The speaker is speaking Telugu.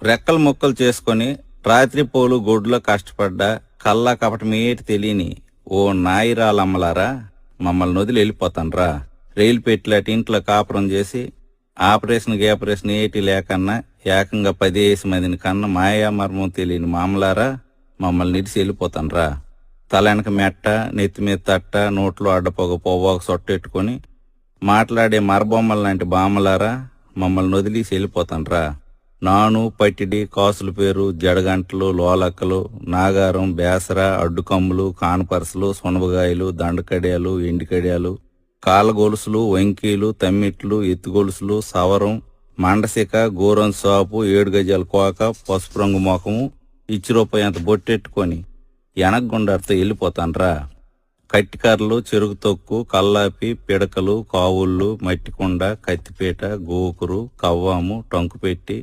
రెక్కలు ముక్కలు చేసుకొని రాత్రిపోలు గొడ్లో కష్టపడ్డా కల్లా కపటమేటి తెలియని ఓ నాయిరాలమ్మలారా, మమ్మల్ని వదిలి వెళ్ళిపోతాన్రా. రైలు పెట్టిలాట ఇంట్లో కాపురం చేసి ఆపరేషన్ ఏటి లేకన్నా ఏకంగా 10 మందిని కన్నా మాయా మర్మం తెలియని మామలారా, మమ్మల్ని నిడిసి వెళ్ళిపోతాన్రా. తలెనక మెట్ట, నెత్తి మీద తట్ట, నోట్లో అడ్డపోగ పొవ్వాకు సొట్టెట్టుకొని మాట్లాడే మరబొమ్మల లాంటి బామ్మలారా, మమ్మల్ని వదిలేసి వెళ్ళిపోతాన్రా. నాను, పట్టిడి, కాసుల పేరు, జడగంటలు, లోలక్కలు, నాగారం, బేసర, అడ్డుకమ్ములు, కానపరసలు, సొనబగాయలు, దండకడియాలు, ఎండికడియాలు, కాళ్ళగొలుసులు, వంకీలు, తమ్మిట్లు, ఎత్తుగొలుసులు, సవరం, మండసిక, గోరం సాపు, 7 గజాల కోక, పసుపు రంగు మొఖము, రూపాయి అంత బొట్టెట్టుకొని ఎనగగుండారితో వెళ్ళిపోతాన్రా. కట్టికర్రలు, చెరుకు తొక్కు, కల్లాపి, పిడకలు, కావుళ్ళు, మట్టికొండ, కత్తిపీట, గోకురు, కవ్వాము, టంకుపెట్టి,